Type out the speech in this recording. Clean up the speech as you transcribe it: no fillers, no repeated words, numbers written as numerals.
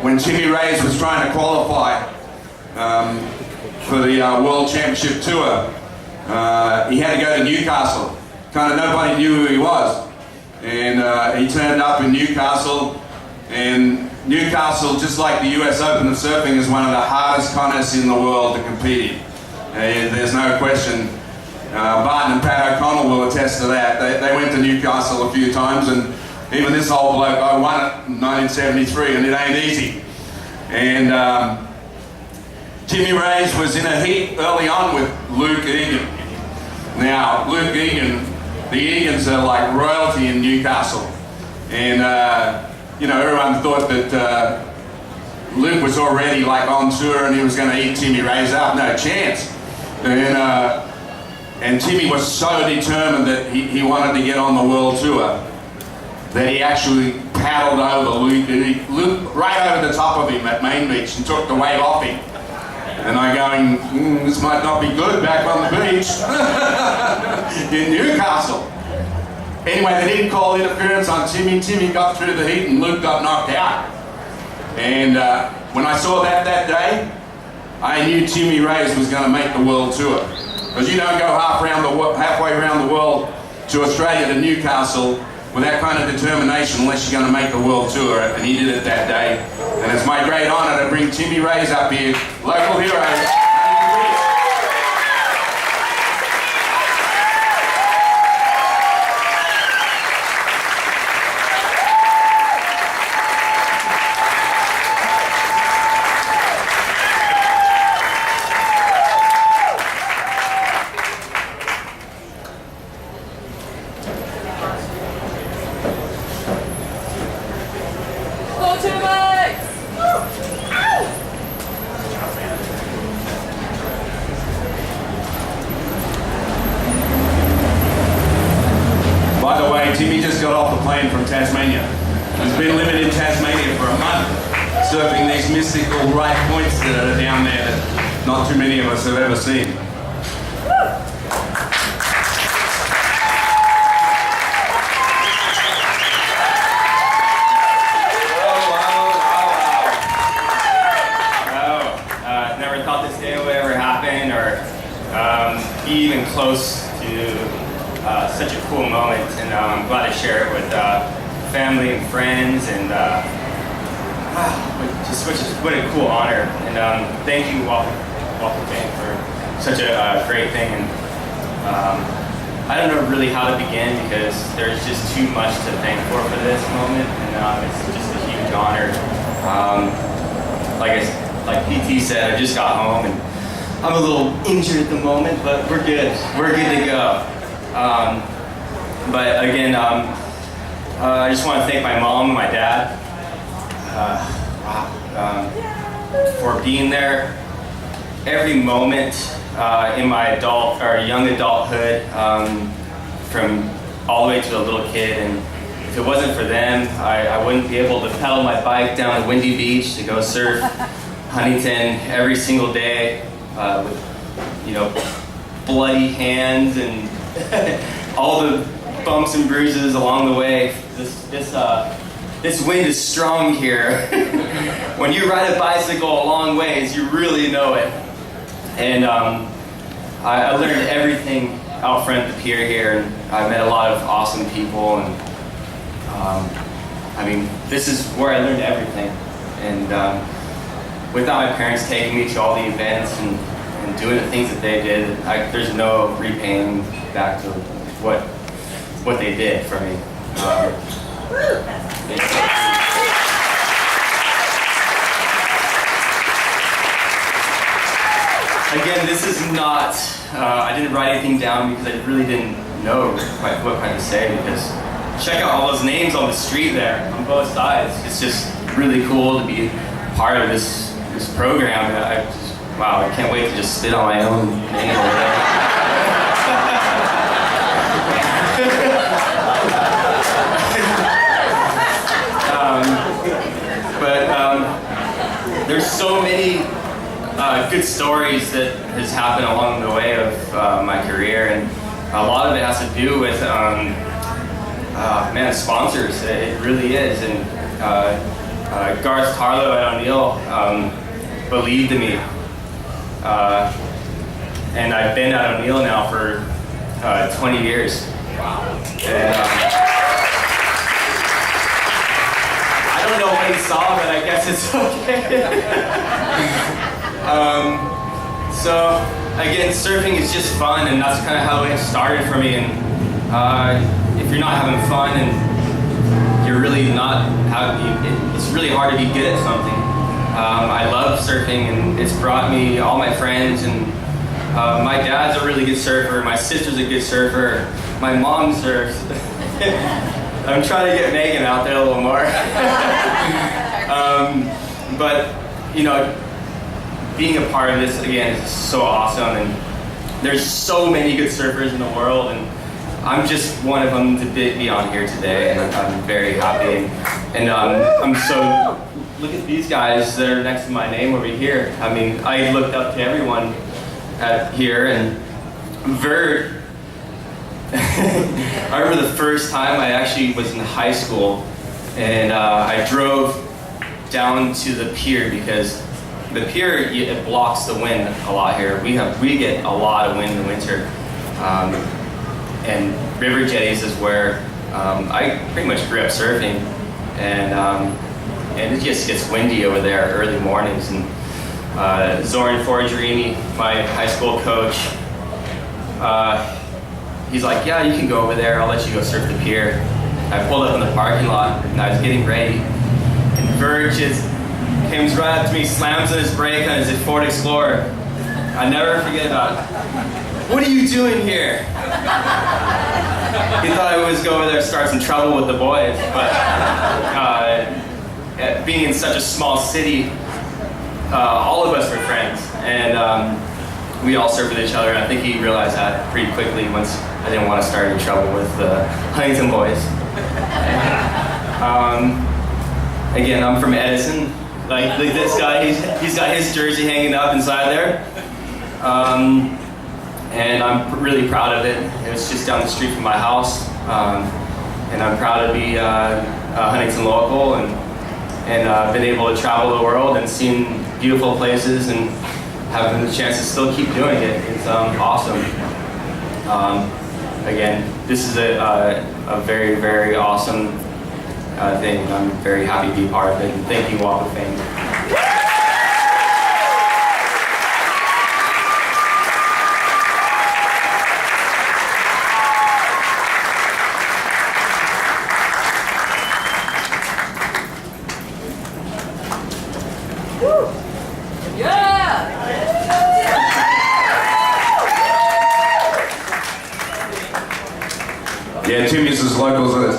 when Timmy Reyes was trying to qualify for the World Championship Tour, he had to go to Newcastle. Kind of nobody knew who he was. And he turned up in Newcastle, and Newcastle, just like the US Open of Surfing, is one of the hardest contests in the world to compete in. There's no question. Barton and Pat O'Connell will attest to that. They went to Newcastle a few times, and even this old bloke, I won it in 1973, and it ain't easy. And Timmy Reyes was in a heat early on with Luke Egan. Now, Luke Egan, the Egans are like royalty in Newcastle. And, you know, everyone thought that Luke was already like on tour and he was going to eat Timmy Reyes up. No chance. And Timmy was so determined that he wanted to get on the world tour that he actually paddled over Luke right over the top of him at Main Beach and took the wave off him. And I'm going, this might not be good back on the beach in Newcastle. Anyway, they didn't call interference on Timmy. Timmy got through the heat and Luke got knocked out. And when I saw that day, I knew Timmy Reyes was going to make the world tour. Because you don't go halfway around the world to Australia to Newcastle with that kind of determination unless you're going to make the world tour, and he did it that day. And it's my great honor to bring Timmy Reyes up here, local hero. By the way, Timmy just got off the plane from Tasmania. He's been living in Tasmania for a month, surfing these mystical right points that are down there that not too many of us have ever seen. Never thought this day would ever happen or be even close to such a cool moment, and I'm glad to share it with family and friends, and what a cool honor. And thank you, Walk of Fame, for such a great thing. And I don't know really how to begin because there's just too much to thank for this moment, and it's just a huge honor. Like PT said, I just got home and I'm a little injured at the moment, but we're good. We're good to go. But again, I just want to thank my mom and my dad for being there every moment in my young adulthood, from all the way to a little kid. And if it wasn't for them, I wouldn't be able to pedal my bike down to Windy Beach to go surf Huntington every single day with, you know, bloody hands and all the bumps and bruises along the way. This wind is strong here. When you ride a bicycle a long ways, you really know it. And I learned everything out front of the pier here, and I met a lot of awesome people. And I mean, this is where I learned everything. And without my parents taking me to all the events and doing the things that they did, there's no repaying back to what they did for me. Again, this is not, I didn't write anything down because I really didn't know quite what to say, because check out all those names on the street there on both sides. It's just really cool to be part of this program. Wow, I can't wait to just spit on my own name over there. There's so many good stories that has happened along the way of my career, and a lot of it has to do with sponsors. It really is. And Garth Tarlow at O'Neill believed in me. And I've been at O'Neill now for 20 years. Wow. And, I don't know what he saw, but I guess it's okay. So again, surfing is just fun, and that's kind of how it started for me. And if you're not having fun and you're really not it's really hard to be good at something. I love surfing, and it's brought me all my friends, and my dad's a really good surfer, my sister's a good surfer, my mom surfs. I'm trying to get Megan out there a little more. But, you know, being a part of this, again, is so awesome, and there's so many good surfers in the world, and I'm just one of them to be on here today, and I'm very happy. And I'm so, look at these guys that are next to my name over here. I mean, I looked up to everyone here, and Vert, I remember the first time I actually was in high school, and I drove down to the pier, because the pier, it blocks the wind a lot here. We get a lot of wind in the winter. And river jetties is where I pretty much grew up surfing, and it just gets windy over there early mornings. And Zoran Forgerini, my high school coach, he's like, yeah, you can go over there, I'll let you go surf the pier. I pulled up in the parking lot, and I was getting ready, and Vert just comes right up to me, slams on his brake on his Ford Explorer. I never forget about it. What are you doing here? He thought I was go over there and start some trouble with the boys, but being in such a small city, all of us were friends, and we all served with each other. And I think he realized that pretty quickly once I didn't want to start any trouble with the Huntington boys. Again, I'm from Edison. Like this guy, he's got his jersey hanging up inside there. And I'm really proud of it. It's just down the street from my house, and I'm proud to be a Huntington local, and been able to travel the world and seen beautiful places, and having the chance to still keep doing it. It's awesome. Again, this is a very, very awesome thing. I'm very happy to be part of it, and thank you, Walk of Fame. Yeah, Timmy's as locals as